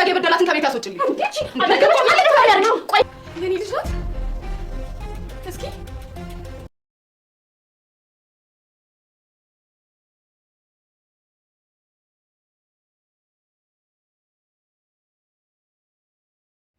ባል የበደላትን ከቤት አስወጪልኝ። ቆይ የኔ ልጅ ናት። እስኪ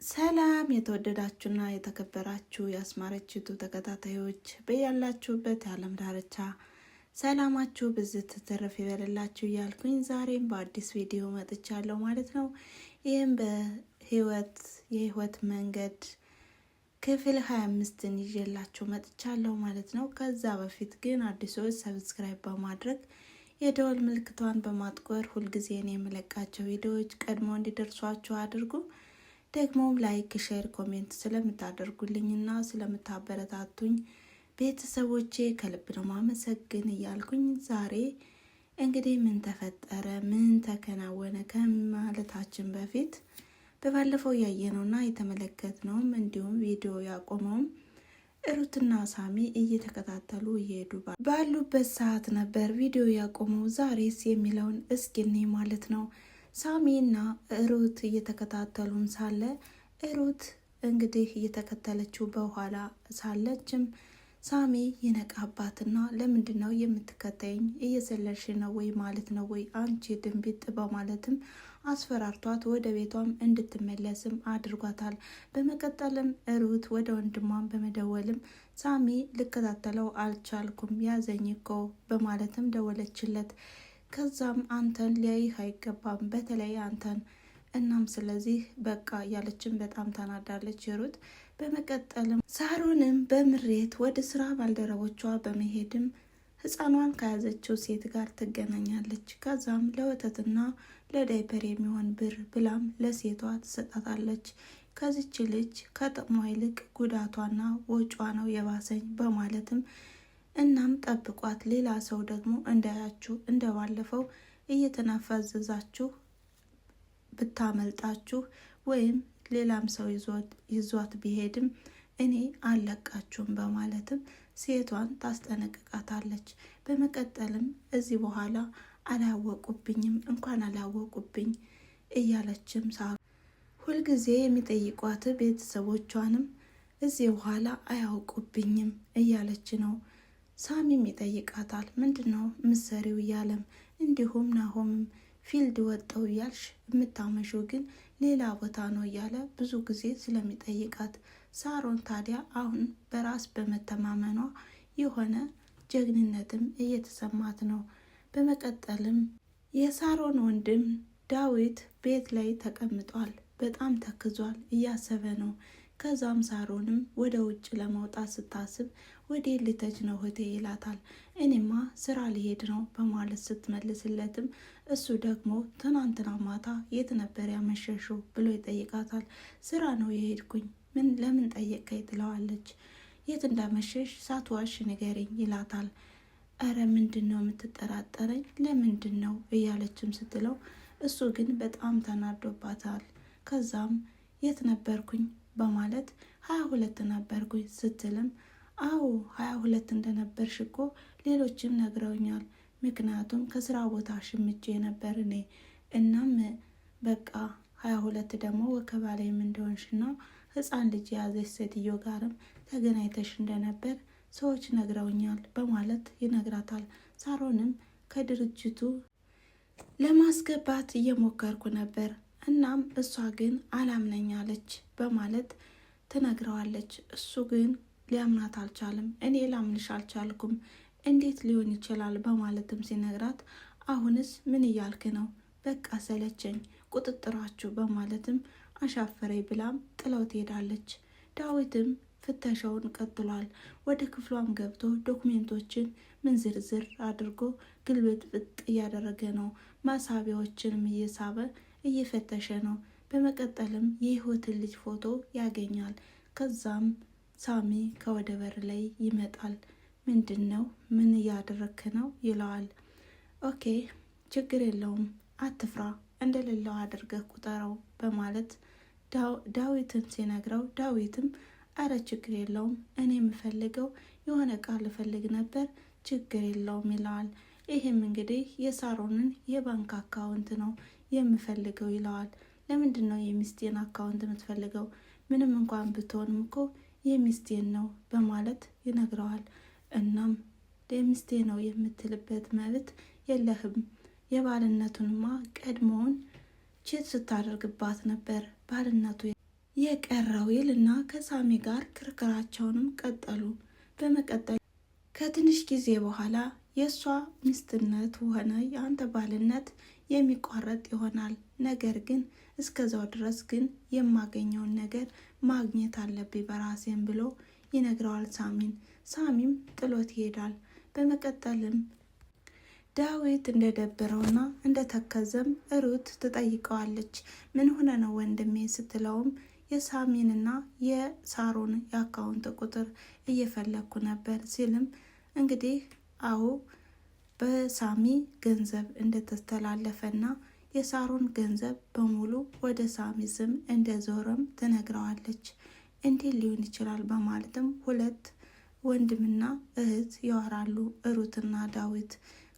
ሰላም የተወደዳችሁና የተከበራችሁ የአስማረችቱ ተከታታዮች በያላችሁበት የዓለም ዳርቻ ሰላማችሁ ብዝት ተረፍ ይበልላችሁ እያልኩኝ ዛሬም በአዲስ ቪዲዮ መጥቻለሁ ማለት ነው። ይህም የህይወት መንገድ ክፍል 25ን ይዤላችሁ መጥቻለሁ ማለት ነው። ከዛ በፊት ግን አዲሶች ሰብስክራይብ በማድረግ የደወል ምልክቷን በማጥቆር ሁልጊዜ እኔ የምለቃቸው ቪዲዮዎች ቀድሞ እንዲደርሷችሁ አድርጉ። ደግሞም ላይክ፣ ሼር፣ ኮሜንት ስለምታደርጉልኝና ስለምታበረታቱኝ ቤተሰቦቼ ከልብ ነው ማመሰግን እያልኩኝ ዛሬ እንግዲህ ምን ተፈጠረ ምን ተከናወነ ከማለታችን በፊት በባለፈው ያየነውና የተመለከትነውም እንዲሁም ቪዲዮ ያቆመውም ሩትና ሳሚ እየተከታተሉ እየሄዱ ባሉበት ሰዓት ነበር ቪዲዮ ያቆመው። ዛሬስ የሚለውን እስኪኔ ማለት ነው። ሳሚና ሩት እየተከታተሉም ሳለ ሩት እንግዲህ እየተከተለችው በኋላ ሳለችም ሳሚ ይነቃባትና ለምንድን ነው የምትከተይኝ? እየዘለልሽ ነው ወይ ማለት ነው ወይ አንቺ ድንቢጥ በማለትም አስፈራርቷት ወደ ቤቷም እንድትመለስም አድርጓታል። በመቀጠልም ሩት ወደ ወንድሟን በመደወልም ሳሚ ልከታተለው አልቻልኩም ያዘኝ እኮ በማለትም ደወለችለት። ከዛም አንተን ሊያይህ አይገባም በተለይ አንተን እናም ስለዚህ በቃ ያለችን በጣም ተናዳለች ሩት። በመቀጠልም ሳሮንም በምሬት ወደ ስራ ባልደረቦቿ በመሄድም ህፃኗን ከያዘችው ሴት ጋር ትገናኛለች። ከዛም ለወተትና ለዳይፐር የሚሆን ብር ብላም ለሴቷ ትሰጣታለች። ከዚች ልጅ ከጥቅሟ ይልቅ ጉዳቷና ወጯ ነው የባሰኝ በማለትም እናም ጠብቋት ሌላ ሰው ደግሞ እንዳያችሁ እንደባለፈው እየተናፈዘዛችሁ ብታመልጣችሁ ወይም ሌላም ሰው ይዟት ቢሄድም እኔ አለቃችሁም በማለትም ሴቷን ታስጠነቅቃታለች። በመቀጠልም እዚህ በኋላ አላወቁብኝም እንኳን አላወቁብኝ እያለችም ሁልጊዜ የሚጠይቋት ቤተሰቦቿንም እዚህ በኋላ አያውቁብኝም እያለች ነው። ሳሚም ይጠይቃታል። ምንድነው ምሰሪው እያለም እንዲሁም ናሆምም ፊልድ ወጣው እያልሽ የምታመሹ ግን ሌላ ቦታ ነው እያለ ብዙ ጊዜ ስለሚጠይቃት ሳሮን ታዲያ አሁን በራስ በመተማመኗ የሆነ ጀግንነትም እየተሰማት ነው። በመቀጠልም የሳሮን ወንድም ዳዊት ቤት ላይ ተቀምጧል። በጣም ተክዟል፣ እያሰበ ነው። ከዛም ሳሮንም ወደ ውጭ ለመውጣት ስታስብ ወደ ልተጅ ነው እህቴ ይላታል። እኔማ ስራ ሊሄድ ነው በማለት ስትመልስለትም እሱ ደግሞ ትናንትና ማታ የት ነበር ያመሸሽው ብሎ ይጠይቃታል። ስራ ነው የሄድኩኝ። ለምን ጠየቀኝ ትለዋለች። የት እንዳመሸሽ ሳትዋሽ ንገሪኝ ይላታል። እረ ምንድን ነው የምትጠራጠረኝ ለምንድን ነው እያለችም ስትለው እሱ ግን በጣም ተናዶባታል። ከዛም የት ነበርኩኝ በማለት 22 ነበርኩኝ ስትልም አዎ 22 እንደነበርሽ እኮ ሌሎችም ነግረውኛል። ምክንያቱም ከስራ ቦታ ሽምቼ ነበር እኔ። እናም በቃ 22 ደግሞ ወከባ ላይም እንደሆንሽና ህፃን ልጅ የያዘች ሴትዮ ጋርም ተገናኝተሽ እንደነበር ሰዎች ነግረውኛል በማለት ይነግራታል። ሳሮንም ከድርጅቱ ለማስገባት እየሞከርኩ ነበር እናም እሷ ግን አላምነኛለች በማለት ትነግረዋለች። እሱ ግን ሊያምናት አልቻለም። እኔ ላምንሽ አልቻልኩም እንዴት ሊሆን ይችላል በማለትም ሲነግራት አሁንስ ምን እያልክ ነው? በቃ ሰለቸኝ ቁጥጥራችሁ በማለትም አሻፈረኝ ብላም ጥለው ትሄዳለች። ዳዊትም ፍተሻውን ቀጥሏል። ወደ ክፍሏም ገብቶ ዶክሜንቶችን ምንዝርዝር አድርጎ ግልብጥብጥ እያደረገ ነው። ማሳቢያዎችንም እየሳበ እየፈተሸ ነው። በመቀጠልም የህይወትን ልጅ ፎቶ ያገኛል። ከዛም ሳሚ ከወደ በር ላይ ይመጣል። ምንድን ነው ምን እያደረክ ነው ይለዋል። ኦኬ ችግር የለውም አትፍራ እንደሌለው አድርገህ ቁጠረው በማለት ዳዊትን ሲነግረው ዳዊትም አረ ችግር የለውም እኔ የምፈልገው የሆነ ቃል ልፈልግ ነበር ችግር የለውም ይለዋል። ይህም እንግዲህ የሳሮንን የባንክ አካውንት ነው የምፈልገው ይለዋል። ለምንድን ነው የሚስቴን አካውንት የምትፈልገው? ምንም እንኳን ብትሆንም እኮ የሚስቴን ነው በማለት ይነግረዋል። እናም የሚስቴ ነው የምትልበት መብት የለህም፣ የባልነቱንማ ቀድሞውን ቼት ስታደርግባት ነበር ባልነቱ የቀረው ይልና ከሳሚ ጋር ክርክራቸውንም ቀጠሉ። በመቀጠል ከትንሽ ጊዜ በኋላ የእሷ ሚስትነት ሆነ የአንተ ባልነት የሚቋረጥ ይሆናል። ነገር ግን እስከዛው ድረስ ግን የማገኘውን ነገር ማግኘት አለብኝ በራሴን ብሎ ይነግረዋል ሳሚን። ሳሚም ጥሎት ይሄዳል። በመቀጠልም ዳዊት እንደደበረውና እንደተከዘም ሩት ትጠይቀዋለች። ምን ሆነ ነው ወንድሜ ስትለውም የሳሚንና የሳሮን የአካውንት ቁጥር እየፈለግኩ ነበር ሲልም እንግዲህ አዎ በሳሚ ገንዘብ እንደተስተላለፈና የሳሮን ገንዘብ በሙሉ ወደ ሳሚ ስም እንደዞረም ትነግረዋለች። እንዴት ሊሆን ይችላል በማለትም ሁለት ወንድምና እህት ያወራሉ ሩትና ዳዊት።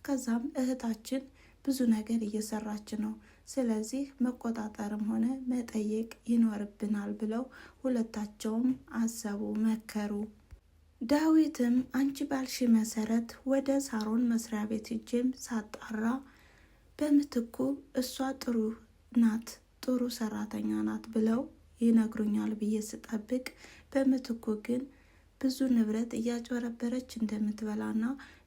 ከዛም እህታችን ብዙ ነገር እየሰራች ነው፣ ስለዚህ መቆጣጠርም ሆነ መጠየቅ ይኖርብናል ብለው ሁለታቸውም አሰቡ፣ መከሩ። ዳዊትም አንቺ ባልሽ መሰረት ወደ ሳሮን መስሪያ ቤት ሂጄም ሳጣራ በምትኩ እሷ ጥሩ ናት፣ ጥሩ ሰራተኛ ናት ብለው ይነግሩኛል ብዬ ስጠብቅ በምትኩ ግን ብዙ ንብረት እያጭበረበረች እንደምትበላና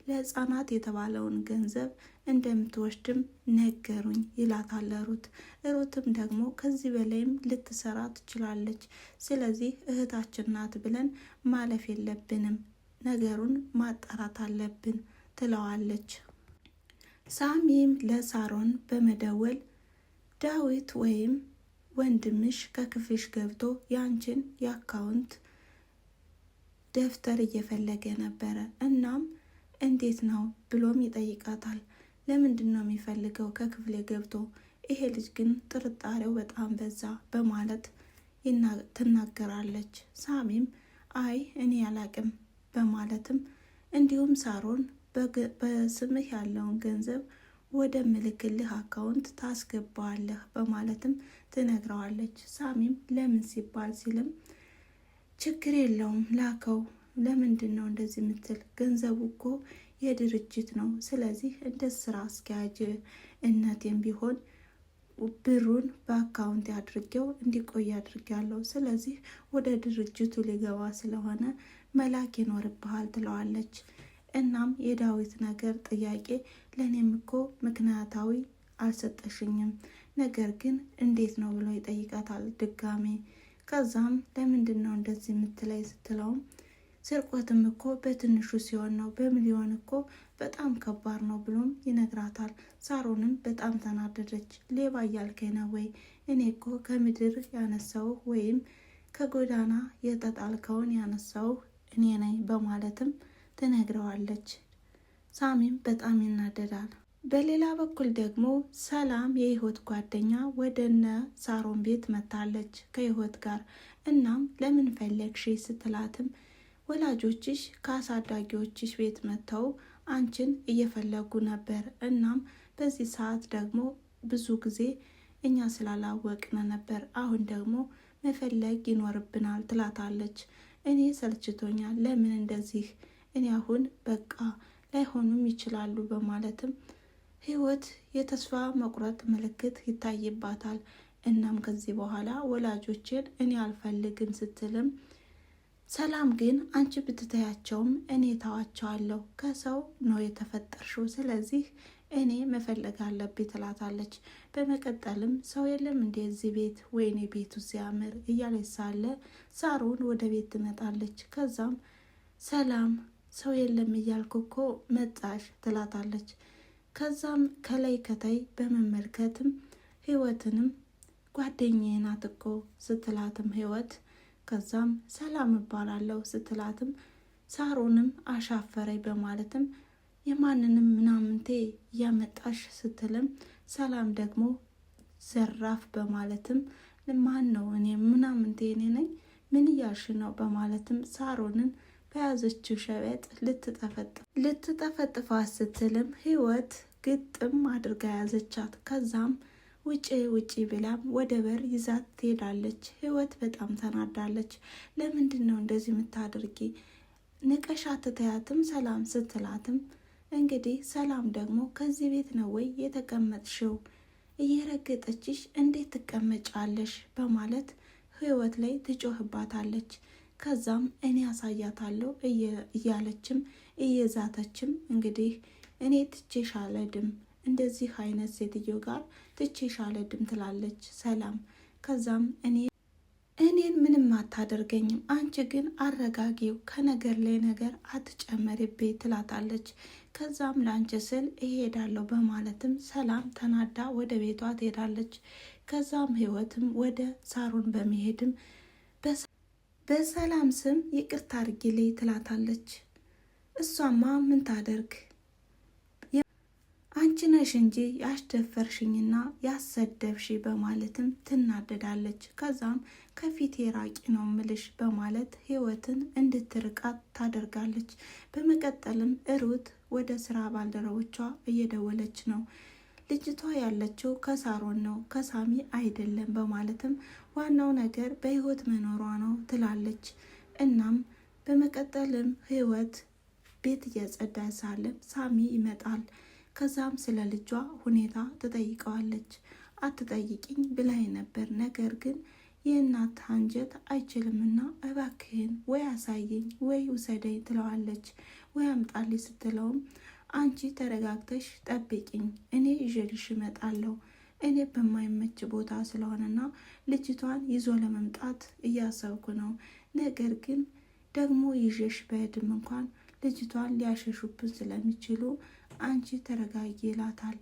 ለህፃናት የተባለውን ገንዘብ እንደምትወስድም ነገሩኝ ይላታል ሩት። ሩትም ደግሞ ከዚህ በላይም ልትሰራ ትችላለች፣ ስለዚህ እህታችን ናት ብለን ማለፍ የለብንም፣ ነገሩን ማጣራት አለብን ትለዋለች። ሳሚም ለሳሮን በመደወል ዳዊት ወይም ወንድምሽ ከክፍሽ ገብቶ ያንቺን የአካውንት ደብተር እየፈለገ ነበረ፣ እናም እንዴት ነው ብሎም ይጠይቃታል። ለምንድን ነው የሚፈልገው ከክፍሌ ገብቶ? ይሄ ልጅ ግን ጥርጣሬው በጣም በዛ በማለት ትናገራለች። ሳሚም አይ እኔ ያላቅም በማለትም እንዲሁም ሳሮን በስምህ ያለውን ገንዘብ ወደ ምልክልህ አካውንት ታስገባዋለህ በማለትም ትነግረዋለች። ሳሚም ለምን ሲባል ሲልም ችግር የለውም ላከው፣ ለምንድን ነው እንደዚህ የምትል? ገንዘቡ እኮ የድርጅት ነው፣ ስለዚህ እንደ ስራ አስኪያጅ እነቴም ቢሆን ብሩን በአካውንት አድርጌው እንዲቆይ አድርጌያለሁ፣ ስለዚህ ወደ ድርጅቱ ሊገባ ስለሆነ መላክ ይኖርብሃል ትለዋለች። እናም የዳዊት ነገር ጥያቄ ለእኔም እኮ ምክንያታዊ አልሰጠሽኝም፣ ነገር ግን እንዴት ነው ብሎ ይጠይቃታል ድጋሜ። ከዛም ለምንድን ነው እንደዚህ የምትለይ ስትለውም ስርቆትም እኮ በትንሹ ሲሆን ነው፣ በሚሊዮን እኮ በጣም ከባድ ነው ብሎም ይነግራታል። ሳሮንም በጣም ተናደደች። ሌባ እያልከኝ ነው ወይ? እኔ እኮ ከምድር ያነሳውህ ወይም ከጎዳና የተጣልከውን ያነሳውህ እኔ ነኝ በማለትም ትነግረዋለች። ሳሚም በጣም ይናደዳል። በሌላ በኩል ደግሞ ሰላም የህይወት ጓደኛ ወደነ ሳሮን ቤት መታለች ከህይወት ጋር። እናም ለምን ፈለግሽ ስትላትም ወላጆችሽ ከአሳዳጊዎችሽ ቤት መጥተው አንቺን እየፈለጉ ነበር፣ እናም በዚህ ሰዓት ደግሞ ብዙ ጊዜ እኛ ስላላወቅን ነበር፣ አሁን ደግሞ መፈለግ ይኖርብናል ትላታለች። እኔ ሰልችቶኛል፣ ለምን እንደዚህ እኔ አሁን በቃ ላይሆኑም ይችላሉ በማለትም ህይወት የተስፋ መቁረጥ ምልክት ይታይባታል። እናም ከዚህ በኋላ ወላጆችን እኔ አልፈልግም ስትልም ሰላም ግን አንቺ ብትተያቸውም እኔ ታዋቸዋለሁ፣ ከሰው ነው የተፈጠርሽው፣ ስለዚህ እኔ መፈለግ አለብኝ ትላታለች። በመቀጠልም ሰው የለም እንደዚህ ቤት፣ ወይኔ ቤቱ ሲያምር እያለች ሳለ ሳሮን ወደ ቤት ትመጣለች። ከዛም ሰላም ሰው የለም እያልኩ እኮ መጣሽ ትላታለች። ከዛም ከላይ ከታይ በመመልከትም ህይወትንም ጓደኛዬ ናት እኮ ስትላትም ህይወት ከዛም ሰላም እባላለሁ ስትላትም ሳሮንም አሻፈረኝ በማለትም የማንንም ምናምንቴ እያመጣሽ ስትልም ሰላም ደግሞ ዘራፍ በማለትም ማን ነው እኔ ምናምንቴ እኔ ነኝ ምን እያልሽ ነው በማለትም ሳሮንን በያዘችው ሸበጥ ልትጠፈጥፋት ስትልም ህይወት ግጥም አድርጋ ያዘቻት። ከዛም ውጪ ውጪ ብላም ወደ በር ይዛት ትሄዳለች። ህይወት በጣም ተናዳለች። ለምንድን ነው እንደዚህ የምታደርጊ? ንቀሻ ትተያትም ሰላም ስትላትም እንግዲህ ሰላም ደግሞ ከዚህ ቤት ነው ወይ የተቀመጥሽው? እየረገጠችሽ እንዴት ትቀመጫለሽ? በማለት ህይወት ላይ ትጮህባታለች። ከዛም እኔ ያሳያታለሁ እያለችም እየዛተችም እንግዲህ እኔ ትቼሽ አልሄድም፣ እንደዚህ አይነት ሴትዮ ጋር ትቼሽ አልሄድም ትላለች ሰላም። ከዛም እኔን ምንም አታደርገኝም፣ አንቺ ግን አረጋጊው፣ ከነገር ላይ ነገር አትጨመሪብኝ ትላታለች። ከዛም ለአንቺ ስል እሄዳለሁ በማለትም ሰላም ተናዳ ወደ ቤቷ ትሄዳለች። ከዛም ህይወትም ወደ ሳሮን በመሄድም በሰላም ስም ይቅርታ አድርጊልኝ ትላታለች። እሷማ ምን ታደርግ፣ አንቺ ነሽ እንጂ ያስደፈርሽኝና ያሰደብሽ በማለትም ትናደዳለች። ከዛም ከፊቴ ራቂ ነው ምልሽ በማለት ህይወትን እንድትርቃት ታደርጋለች። በመቀጠልም ሩት ወደ ስራ ባልደረቦቿ እየደወለች ነው። ልጅቷ ያለችው ከሳሮን ነው ከሳሚ አይደለም በማለትም ዋናው ነገር በህይወት መኖሯ ነው ትላለች። እናም በመቀጠልም ህይወት ቤት እያጸዳ ሳለ ሳሚ ይመጣል። ከዛም ስለ ልጇ ሁኔታ ትጠይቀዋለች። አትጠይቂኝ ብላይ ነበር፣ ነገር ግን የእናት አንጀት አይችልምና እባክህን ወይ አሳየኝ ወይ ውሰደኝ ትለዋለች። ወይ አምጣልኝ ስትለውም አንቺ ተረጋግተሽ ጠብቂኝ፣ እኔ ይዤልሽ እመጣለሁ። እኔ በማይመች ቦታ ስለሆነና ልጅቷን ይዞ ለመምጣት እያሰብኩ ነው። ነገር ግን ደግሞ ይዤሽ በሄድም እንኳን ልጅቷን ሊያሸሹብን ስለሚችሉ አንቺ ተረጋጊ ይላታል።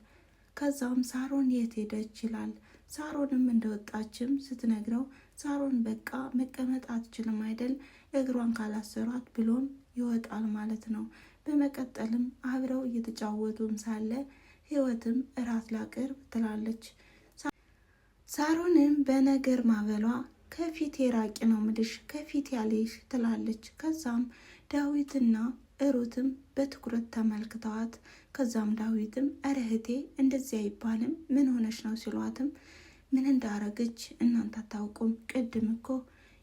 ከዛም ሳሮን የት ሄደች ይላል። ሳሮንም እንደወጣችም ስትነግረው ሳሮን በቃ መቀመጥ አትችልም አይደል እግሯን ካላሰሯት ብሎም ይወጣል ማለት ነው። በመቀጠልም አብረው እየተጫወቱም ሳለ ህይወትም እራት ላቅርብ ትላለች። ሳሮንም በነገር ማበሏ ከፊት የራቂ ነው ምልሽ ከፊት ያለሽ ትላለች። ከዛም ዳዊትና ሩትም በትኩረት ተመልክተዋት ከዛም ዳዊትም እረ እህቴ እንደዚህ አይባልም ምን ሆነች ነው ሲሏትም ምን እንዳረገች እናንተ አታውቁም፣ ቅድም እኮ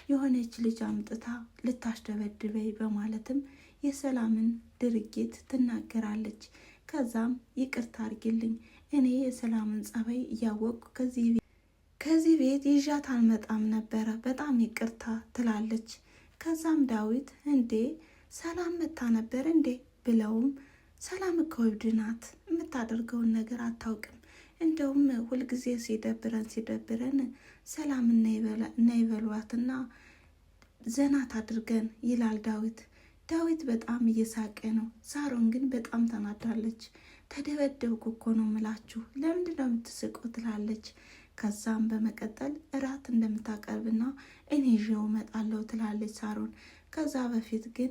የሆነች ልጅ አምጥታ ልታስደበድበኝ በማለትም የሰላምን ድርጊት ትናገራለች። ከዛም ይቅርታ አርጊልኝ፣ እኔ የሰላምን ጸባይ እያወቅኩ ከዚህ ቤት ይዣት አልመጣም ነበረ፣ በጣም ይቅርታ ትላለች። ከዛም ዳዊት እንዴ ሰላም መታ ነበር እንዴ ብለውም ሰላም እኮ እብድ ናት፣ የምታደርገውን ነገር አታውቅም፣ እንደውም ሁልጊዜ ሲደብረን ሰላም እናይበሏትና ዘናት አድርገን ይላል ዳዊት። ዳዊት በጣም እየሳቀ ነው። ሳሮን ግን በጣም ተናዳለች። ተደበደብኩ እኮ ነው ምላችሁ፣ ለምንድን ነው የምትስቁ ትላለች። ከዛም በመቀጠል እራት እንደምታቀርብና እኔ ይዤው እመጣለሁ ትላለች ሳሮን። ከዛ በፊት ግን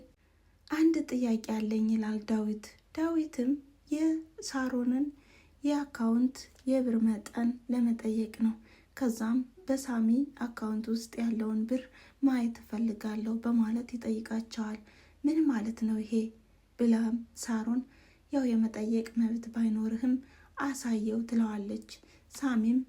አንድ ጥያቄ አለኝ ይላል ዳዊት። ዳዊትም የሳሮንን የአካውንት የብር መጠን ለመጠየቅ ነው። ከዛም በሳሚ አካውንት ውስጥ ያለውን ብር ማየት እፈልጋለሁ በማለት ይጠይቃቸዋል። ምን ማለት ነው ይሄ ብላም ሳሮን ያው የመጠየቅ መብት ባይኖርህም አሳየው ትለዋለች። ሳሚም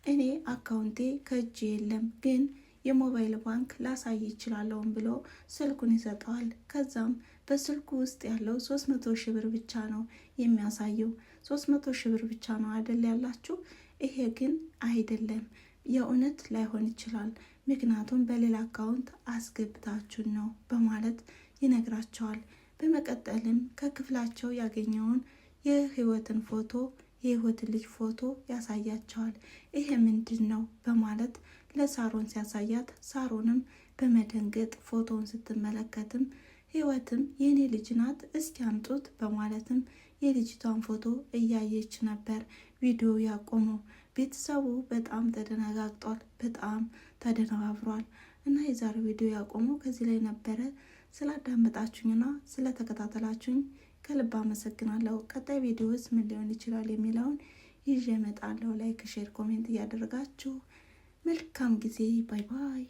እኔ አካውንቴ ከእጅ የለም ግን የሞባይል ባንክ ላሳይ ይችላለውን ብሎ ስልኩን ይሰጠዋል። ከዛም በስልኩ ውስጥ ያለው 300 ሺህ ብር ብቻ ነው የሚያሳየው። 300 ሺህ ብር ብቻ ነው አይደል ያላችሁ? ይሄ ግን አይደለም፣ የእውነት ላይሆን ይችላል፣ ምክንያቱም በሌላ አካውንት አስገብታችሁን ነው በማለት ይነግራቸዋል። በመቀጠልም ከክፍላቸው ያገኘውን የህይወትን ፎቶ የህይወትን ልጅ ፎቶ ያሳያቸዋል። ይሄ ምንድን ነው በማለት ለሳሮን ሲያሳያት ሳሮንም በመደንገጥ ፎቶውን ስትመለከትም ህይወትም የኔ ልጅ ናት እስኪ አምጡት በማለትም የልጅቷን ፎቶ እያየች ነበር ቪዲዮ ያቆመው። ቤተሰቡ በጣም ተደነጋግጧል፣ በጣም ተደነባብሯል። እና የዛሬው ቪዲዮ ያቆመው ከዚህ ላይ ነበረ። ስላዳመጣችሁኝና ስለተከታተላችሁኝ ከልብ አመሰግናለሁ። ቀጣይ ቪዲዮስ ምን ሊሆን ይችላል የሚለውን ይዤ እመጣለሁ። ላይክ፣ ሼር፣ ኮሜንት እያደረጋችሁ መልካም ጊዜ። ባይ ባይ።